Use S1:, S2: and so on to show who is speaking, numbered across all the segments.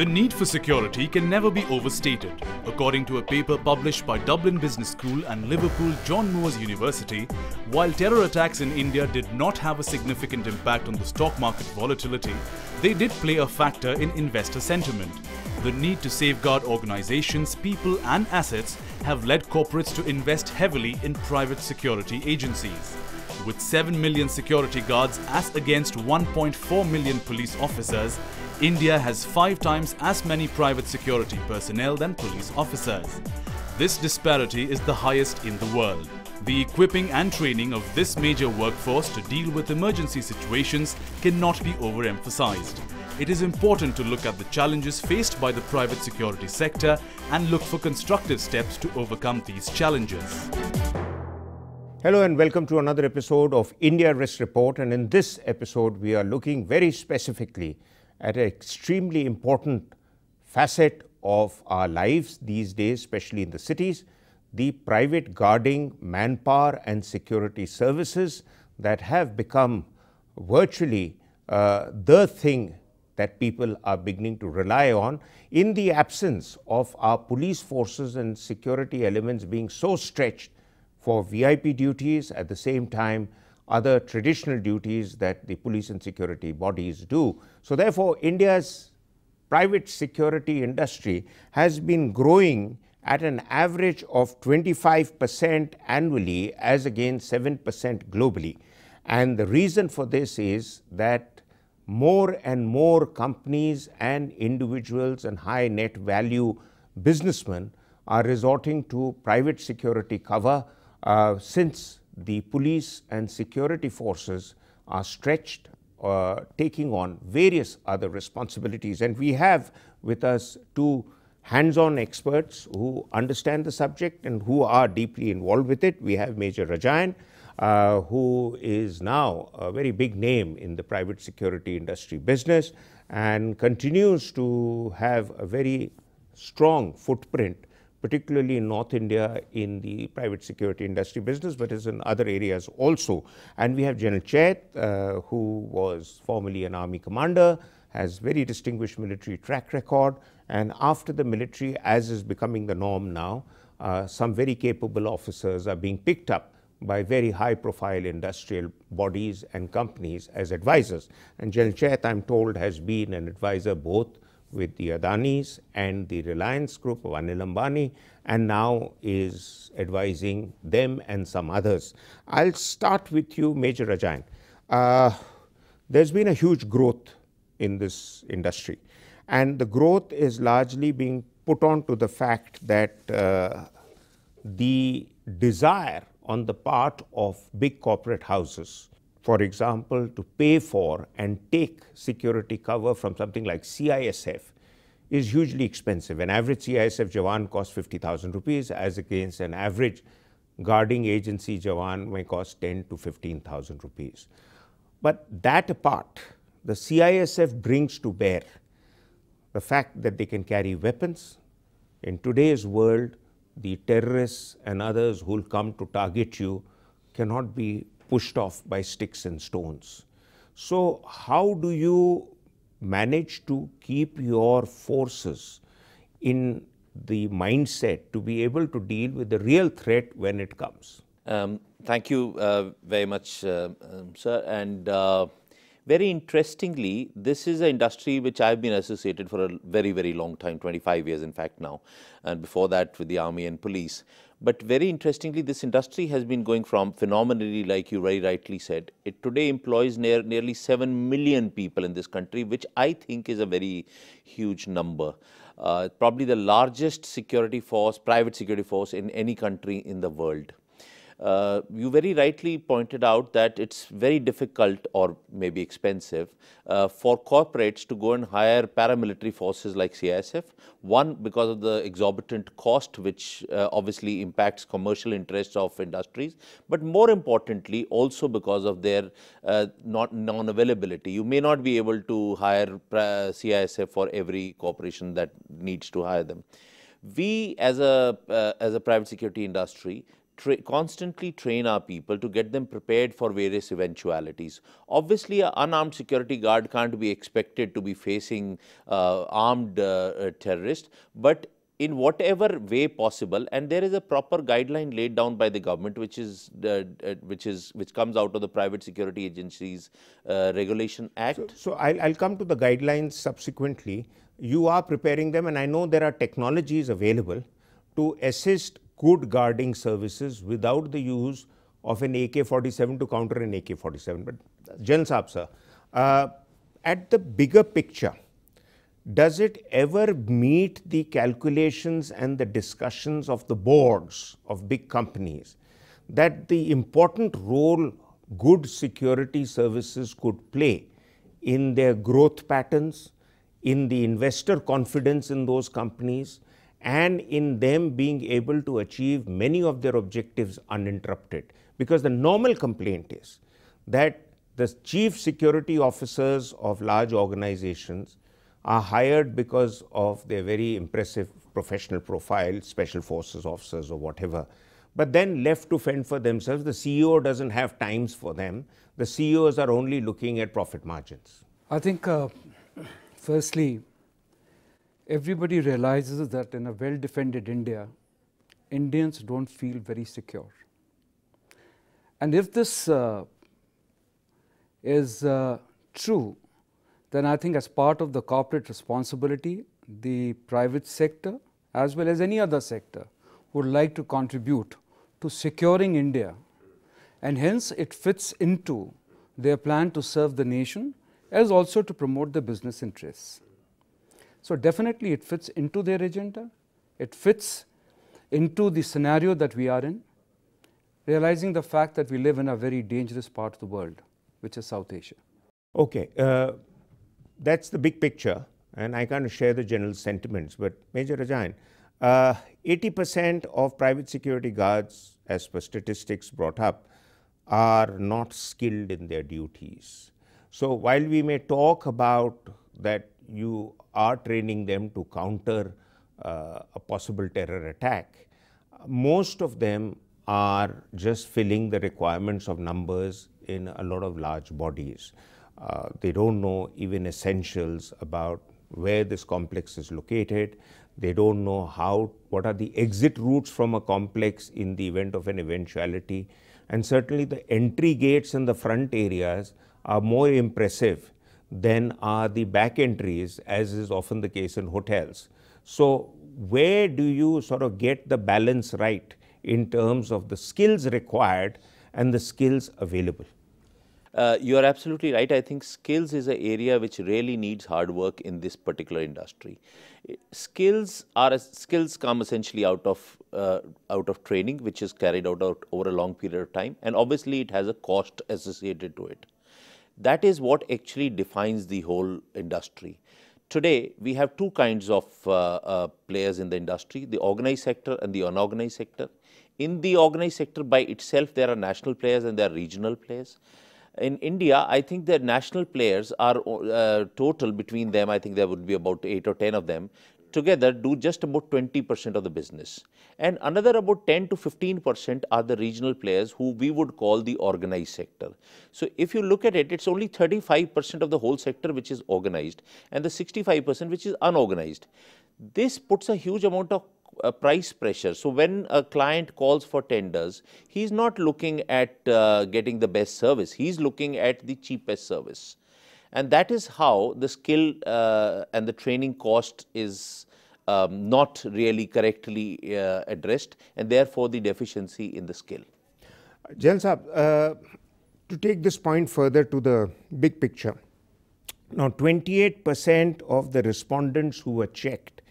S1: The need for security can never be overstated. According to a paper published by Dublin Business School and Liverpool John Moores University, while terror attacks in India did not have a significant impact on the stock market volatility, they did play a factor in investor sentiment. The need to safeguard organizations, people and assets have led corporates to invest heavily in private security agencies. With 7 million security guards as against 1.4 million police officers, India has 5 times as many private security personnel than police officers. This disparity is the highest in the world. The equipping and training of this major workforce to deal with emergency situations cannot be overemphasized. It is important to look at the challenges faced by the private security sector and look for constructive steps to overcome these challenges.
S2: Hello and welcome to another episode of IIRIS Report, and in this episode we are looking very specifically at an extremely important facet of our lives these days, especially in the cities, the private guarding, manpower and security services that have become virtually the thing that people are beginning to rely on in the absence of our police forces and security elements being so stretched for VIP duties, at the same time other traditional duties that the police and security bodies do. So therefore, India's private security industry has been growing at an average of 25% annually as against 7% globally. And the reason for this is that more and more companies and individuals and high net value businessmen are resorting to private security cover since the police and security forces are stretched, taking on various other responsibilities. And we have with us two hands-on experts who understand the subject and who are deeply involved with it. We have Major Raza, who is now a very big name in the private security industry business and continues to have a very strong footprint, particularly in North India in the private security industry business, but is in other areas also. And we have General Chet, who was formerly an army commander, has very distinguished military track record, and after the military, as is becoming the norm now, some very capable officers are being picked up by very high profile industrial bodies and companies as advisors. And General Chet, I'm told, has been an advisor both with the Adanis and the Reliance Group of Anil Ambani, and now is advising them and some others. I'll start with you, Major Raza. There's been a huge growth in this industry, and the growth is largely being put on to the fact that the desire on the part of big corporate houses, for example, to pay for and take security cover from something like CISF is hugely expensive. An average CISF Jawan costs 50,000 rupees as against an average guarding agency Jawan may cost 10 to 15,000 rupees. But that apart, the CISF brings to bear the fact that they can carry weapons. In today's world, the terrorists and others who will come to target you cannot be pushed off by sticks and stones. So how do you manage to keep your forces in the mindset to be able to deal with the real threat when it comes?
S3: Thank you very much, sir. And very interestingly, this is an industry which I've been associated for a very, very long time, 25 years in fact now, and before that with the army and police. But very interestingly, this industry has been going from phenomenally, like you very rightly said. It today employs nearly 7 million people in this country, which I think is a very huge number. Probably the largest security force, private security force in any country in the world. You very rightly pointed out that it's very difficult or maybe expensive for corporates to go and hire paramilitary forces like CISF. One, because of the exorbitant cost, which obviously impacts commercial interests of industries, but more importantly also because of their non-availability. You may not be able to hire CISF for every corporation that needs to hire them. We as a private security industry constantly train our people to get them prepared for various eventualities. Obviously, an unarmed security guard can't be expected to be facing armed terrorists, but in whatever way possible, and there is a proper guideline laid down by the government, which comes out of the Private Security Agencies Regulation Act.
S2: So I'll come to the guidelines subsequently. You are preparing them, and I know there are technologies available to assist good guarding services without the use of an AK-47 to counter an AK-47. But General Saab, sir, at the bigger picture, does it ever meet the calculations and the discussions of the boards of big companies that the important role good security services could play in their growth patterns, in the investor confidence in those companies, and in them being able to achieve many of their objectives uninterrupted? Because the normal complaint is that the chief security officers of large organizations are hired because of their very impressive professional profile, special forces officers or whatever, but then left to fend for themselves. The CEO doesn't have times for them. The CEOs are only looking at profit margins.
S4: I think, firstly, everybody realizes that in a well-defended India, Indians don't feel very secure. And if this is true, then I think as part of the corporate responsibility, the private sector, as well as any other sector, would like to contribute to securing India. And hence, it fits into their plan to serve the nation, as also to promote the business interests. So definitely it fits into their agenda. It fits into the scenario that we are in, realizing the fact that we live in a very dangerous part of the world, which is South Asia.
S2: Okay, that's the big picture, and I can't share the general sentiments. But Major Rajan, 80% of private security guards, as per statistics brought up, are not skilled in their duties. So while we may talk about that you are training them to counter a possible terror attack, most of them are just filling the requirements of numbers in a lot of large bodies. They don't know even essentials about where this complex is located. They don't know what are the exit routes from a complex in the event of an eventuality. And certainly the entry gates in the front areas are more impressive than are the back entries, as is often the case in hotels. So where do you sort of get the balance right in terms of the skills required and the skills available?
S3: You are absolutely right. I think skills is an area which really needs hard work in this particular industry. Skills come essentially out of training, which is carried out over a long period of time, and obviously it has a cost associated to it. That is what actually defines the whole industry. Today, we have two kinds of players in the industry: the organized sector and the unorganized sector. In the organized sector by itself, there are national players and there are regional players. In India, I think the national players are total between them, I think there would be about 8 or 10 of them, together do just about 20% of the business. And another about 10 to 15% are the regional players who we would call the organized sector. So if you look at it, it's only 35% of the whole sector which is organized and the 65% which is unorganized. This puts a huge amount of price pressure. So when a client calls for tenders, he's not looking at getting the best service, he's looking at the cheapest service. And that is how the skill and the training cost is not really correctly addressed, and therefore the deficiency in the skill.
S2: Jain Saab, to take this point further to the big picture, now 28% of the respondents who were checked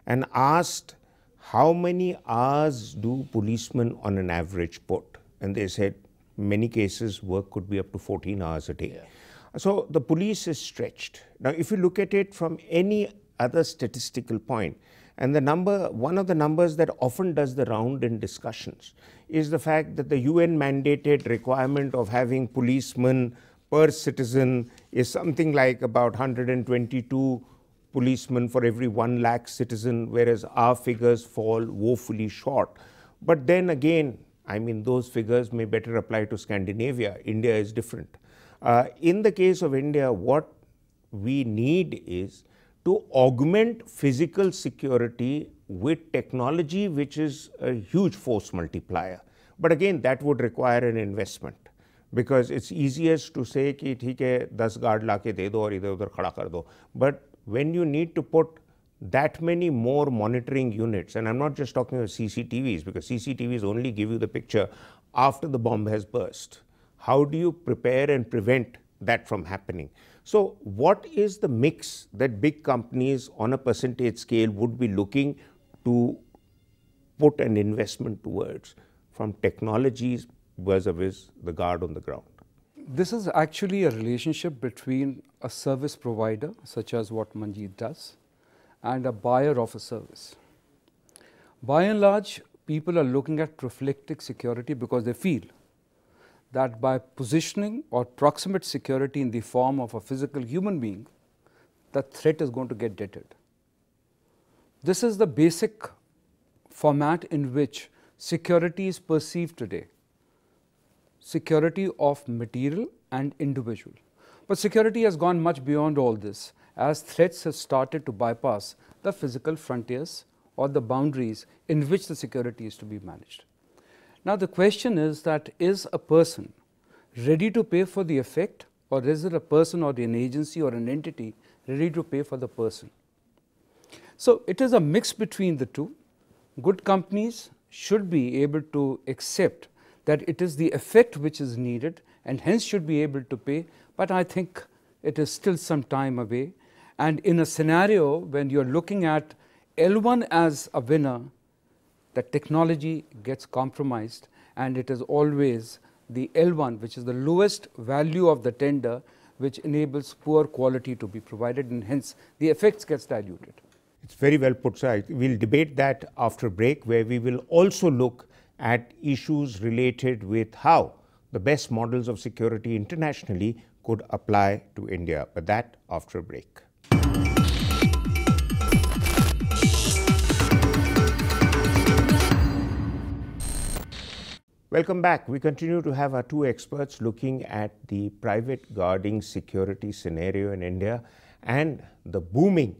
S2: and asked how many hours do policemen on an average put, and they said many cases work could be up to 14 hours a day. Yeah. So the police is stretched. Now if you look at it from any other statistical point, and the number, one of the numbers that often does the round in discussions is the fact that the UN mandated requirement of having policemen per citizen is something like about 122 policemen for every 1 lakh citizen, whereas our figures fall woefully short. But then again, I mean, those figures may better apply to Scandinavia. India is different. In the case of India, what we need is to augment physical security with technology, which is a huge force multiplier. But again, that would require an investment, because it's easiest to say कि ठीक है 10 guard लाके दे दो और इधर उधर खड़ा कर दो. But when you need to put that many more monitoring units, and I'm not just talking about CCTVs, because CCTVs only give you the picture after the bomb has burst. How do you prepare and prevent that from happening? So what is the mix that big companies on a percentage scale would be looking to put an investment towards from technologies vis-a-vis the guard on the ground?
S4: This is actually a relationship between a service provider, such as what Manjeet does, and a buyer of a service. By and large, people are looking at prophylactic security because they feel that by positioning or proximate security in the form of a physical human being, the threat is going to get deterred. This is the basic format in which security is perceived today. Security of material and individual. But security has gone much beyond all this, as threats have started to bypass the physical frontiers or the boundaries in which the security is to be managed. Now the question is that, is a person ready to pay for the effect, or is it a person or an agency or an entity ready to pay for the person? So it is a mix between the two. Good companies should be able to accept that it is the effect which is needed and hence should be able to pay, but I think it is still some time away. And in a scenario when you are looking at L1 as a winner, the technology gets compromised, and it is always the L1, which is the lowest value of the tender, which enables poor quality to be provided, and hence the effects gets diluted.
S2: It's very well put, sir. We'll debate that after break, where we will also look at issues related with how the best models of security internationally could apply to India, but that after a break. Welcome back. We continue to have our two experts looking at the private guarding security scenario in India and the booming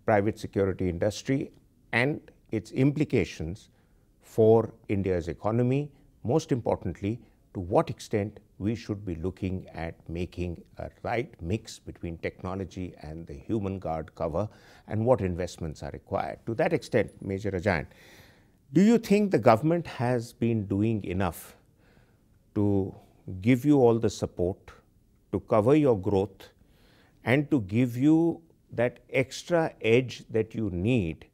S2: private security industry and its implications for India's economy. Most importantly, to what extent we should be looking at making a right mix between technology and the human guard cover, and what investments are required. To that extent, Major Rajan, do you think the government has been doing enough to give you all the support, to cover your growth, and to give you that extra edge that you need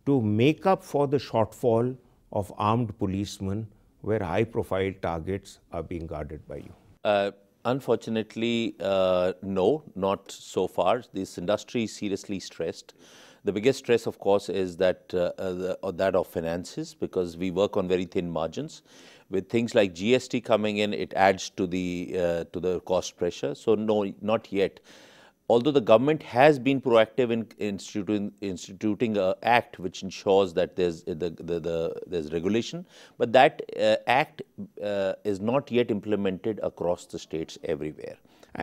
S2: to make up for the shortfall of armed policemen where high-profile targets are being guarded by you?
S3: Unfortunately, no, not so far. This industry is seriously stressed. The biggest stress, of course, is that that of finances, because we work on very thin margins. With things like GST coming in, it adds to the cost pressure. So no, not yet. Although the government has been proactive in instituting an act which ensures that there's regulation, but that act is not yet implemented across the states everywhere.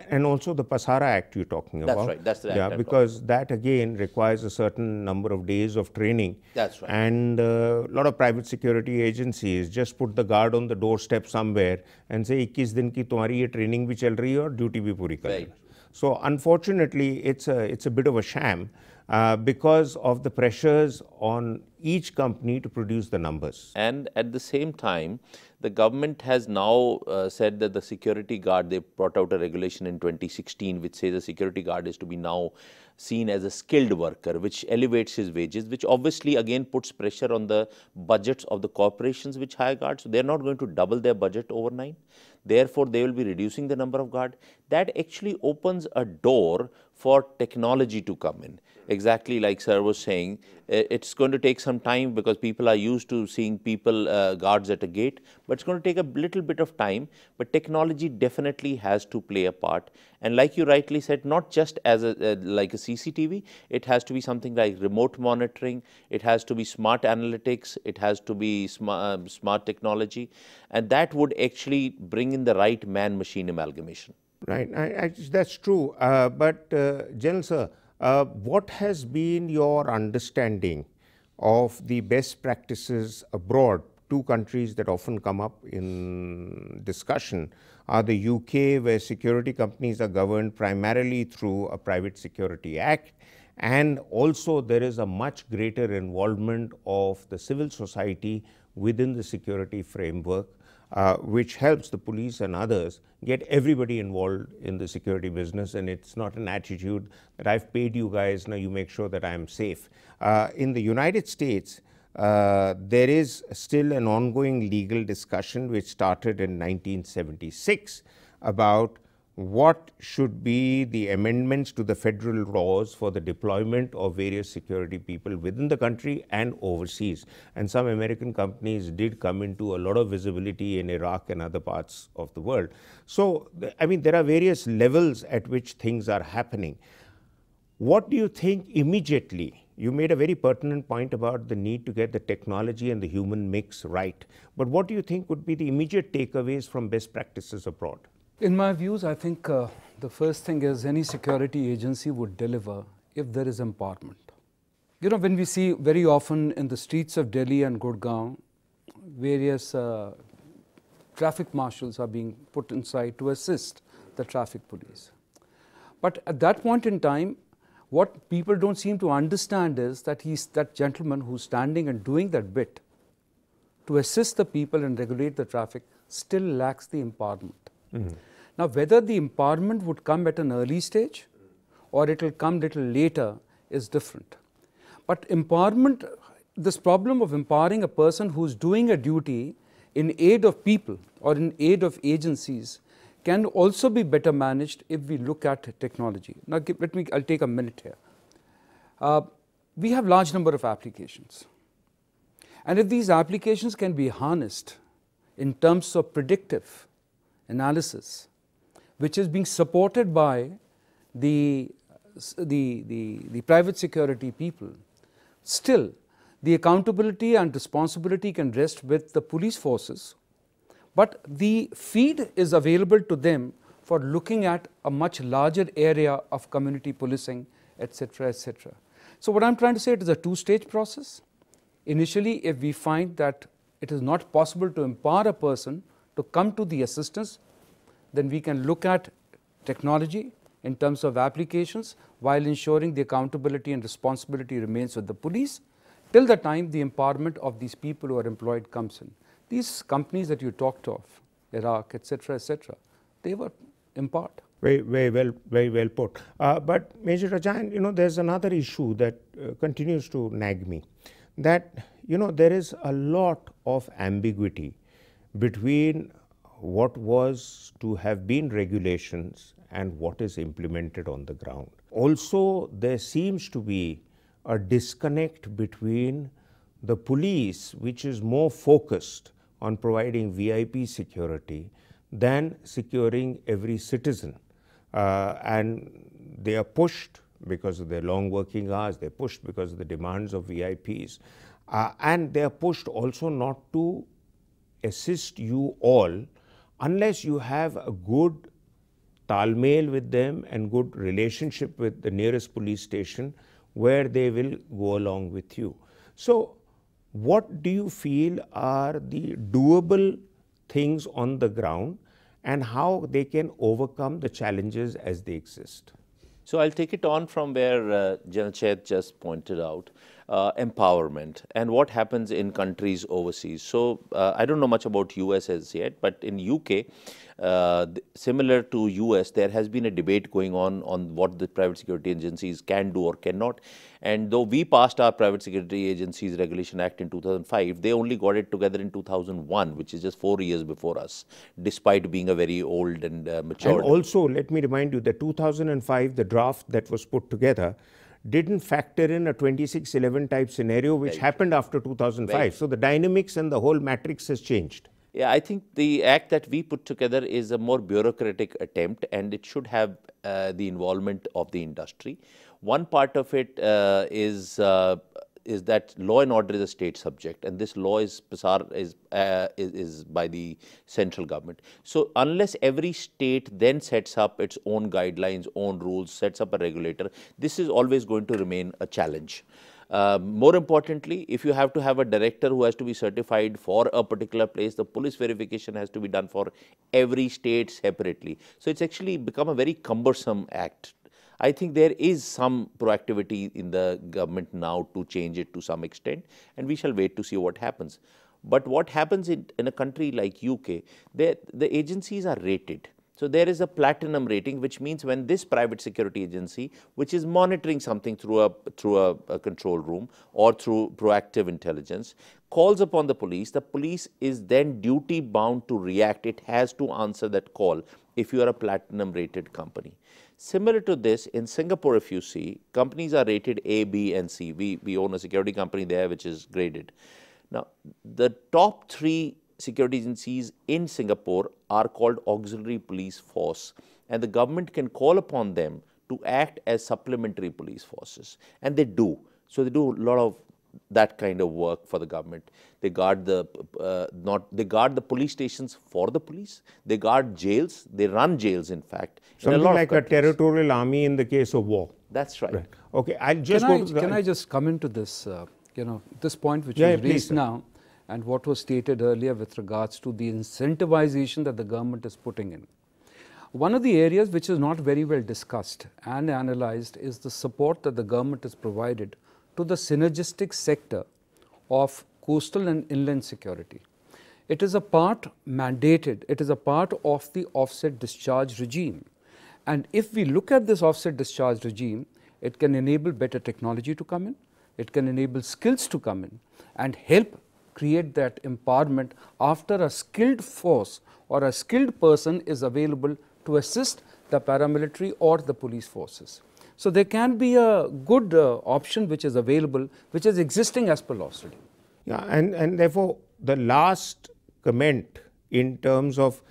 S2: And also the Pasara Act you're talking about.
S3: That's right. That's the act.
S2: Yeah, because that again requires a certain number of days of training.
S3: That's right.
S2: And a lot of private security agencies just put the guard on the doorstep somewhere and say 21 दिन की तुम्हारी ये training भी चल रही है और duty भी पूरी कर रही है. So unfortunately, it's a bit of a sham because of the pressures on each company to produce the numbers.
S3: And at the same time, the government has now said that the security guard, they brought out a regulation in 2016 which says the security guard is to be now seen as a skilled worker, which elevates his wages, which obviously again puts pressure on the budgets of the corporations which hire guards. So they're not going to double their budget overnight. Therefore, they will be reducing the number of guards. That actually opens a door for technology to come in. Exactly like sir was saying, it's going to take some time because people are used to seeing people, guards at a gate, but it's going to take a little bit of time. But technology definitely has to play a part. And like you rightly said, not just as like a CCTV, it has to be something like remote monitoring, it has to be smart analytics, it has to be smart technology, and that would actually bring in the right man-machine amalgamation.
S2: Right, that's true. But General Sir, what has been your understanding of the best practices abroad? Two countries that often come up in discussion are the UK, where security companies are governed primarily through a Private Security Act, and also there is a much greater involvement of the civil society within the security framework, which helps the police and others get everybody involved in the security business. And it's not an attitude that I've paid you guys, now you make sure that I'm safe. In the United States, there is still an ongoing legal discussion which started in 1976 about what should be the amendments to the federal laws for the deployment of various security people within the country and overseas. And some American companies did come into a lot of visibility in Iraq and other parts of the world. So, I mean, there are various levels at which things are happening. What do you think immediately? You made a very pertinent point about the need to get the technology and the human mix right. But what do you think would be the immediate takeaways from best practices abroad?
S4: In my views, I think the first thing is any security agency would deliver if there is empowerment. You know, when we see very often in the streets of Delhi and Gurgaon, various traffic marshals are being put inside to assist the traffic police. But at that point in time, what people don't seem to understand is that that gentleman who's standing and doing that bit to assist the people and regulate the traffic still lacks the empowerment. Mm-hmm. Now, whether the empowerment would come at an early stage or it will come little later is different. But empowerment, this problem of empowering a person who's doing a duty in aid of people or in aid of agencies can also be better managed if we look at technology. Now, I'll take a minute here. We have large number of applications. And if these applications can be harnessed in terms of predictive analysis, which is being supported by the private security people, still the accountability and responsibility can rest with the police forces, but the feed is available to them for looking at a much larger area of community policing, etc., etc. So what I'm trying to say, it is a two-stage process. Initially, if we find that it is not possible to empower a person to come to the assistance, then we can look at technology in terms of applications while ensuring the accountability and responsibility remains with the police till the time the empowerment of these people who are employed comes in. These companies that you talked of, Iraq, etc., they were empowered.
S2: Very well put. But Major Rajan, you know, there's another issue that continues to nag me, that, you know, there is a lot of ambiguity between what was to have been regulations and what is implemented on the ground. Also, there seems to be a disconnect between the police, which is more focused on providing VIP security than securing every citizen. And they are pushed because of their long working hours, they're pushed because of the demands of VIPs, and they are pushed also not to assist you all unless you have a good talmail with them and good relationship with the nearest police station where they will go along with you. So, what do you feel are the doable things on the ground and how they can overcome the challenges as they exist?
S3: So I'll take it on from where General Chet just pointed out. empowerment, and what happens in countries overseas. So I don't know much about US as yet, but in UK, similar to US, there has been a debate going on what the private security agencies can do or cannot. And though we passed our Private Security Agencies Regulation Act in 2005, they only got it together in 2001, which is just 4 years before us, despite being a very old and mature.
S2: And also, let me remind you that 2005, the draft that was put together didn't factor in a 2611 type scenario, which happened after 2005. Right. So the dynamics and the whole matrix has changed.
S3: Yeah, I think the act that we put together is a more bureaucratic attempt, and it should have the involvement of the industry. One part of it is that law and order is a state subject, and this law is by the central government. So unless every state then sets up its own guidelines, own rules, sets up a regulator, this is always going to remain a challenge. More importantly, if you have to have a director who has to be certified for a particular place, the police verification has to be done for every state separately. So it's actually become a very cumbersome act. I think there is some proactivity in the government now to change it to some extent, and we shall wait to see what happens. But what happens in a country like UK, the agencies are rated. So there is a platinum rating, which means when this private security agency, which is monitoring something through a control room or through proactive intelligence, calls upon the police is then duty bound to react. It has to answer that call if you are a platinum rated company. Similar to this, in Singapore, if you see, companies are rated A, B, and C. We own a security company there, which is graded. Now, the top 3 security agencies in Singapore are called auxiliary police force, and the government can call upon them to act as supplementary police forces, and they do. So they do a lot of that kind of work for the government. They guard they guard the police stations for the police. They guard jails. They run jails, in fact.
S2: Something like a territorial army in the case of war.
S3: That's right.
S2: Okay, I'll just
S4: Can I just come into this, this point which was raised now, and what was stated earlier with regards to the incentivization that the government is putting in. One of the areas which is not very well discussed and analyzed is the support that the government has provided to the synergistic sector of coastal and inland security. It is a part mandated, it is a part of the offset discharge regime. And if we look at this offset discharge regime, it can enable better technology to come in, it can enable skills to come in and help create that empowerment after a skilled force or a skilled person is available to assist the paramilitary or the police forces. So there can be a good option which is available, which is existing as per law study.
S2: Yeah, and therefore the last comment in terms of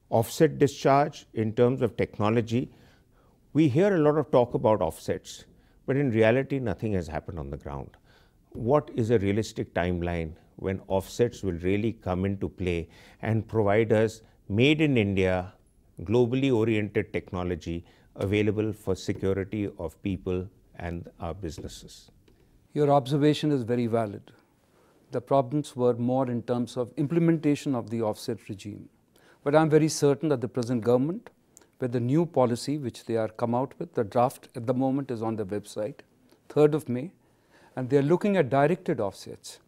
S2: offset discharge, in terms of technology, we hear a lot of talk about offsets, but in reality nothing has happened on the ground. What is a realistic timeline when offsets will really come into play and provide us made in India, globally oriented technology available for security of people and our businesses?
S4: Your observation is very valid. The problems were more in terms of implementation of the offset regime. But I'm very certain that the present government, with the new policy which they are come out with, the draft at the moment is on the website, 3rd of May, and they are looking at directed offsets.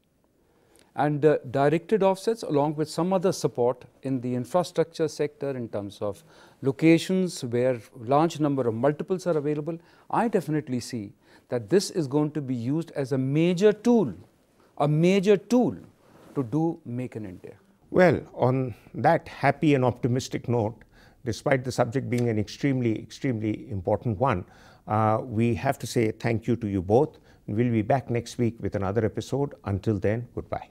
S4: And directed offsets along with some other support in the infrastructure sector in terms of locations where large number of multiples are available, I definitely see that this is going to be used as a major tool to do Make in India.
S2: Well, on that happy and optimistic note, despite the subject being an extremely important one, we have to say thank you to you both. We'll be back next week with another episode. Until then, goodbye.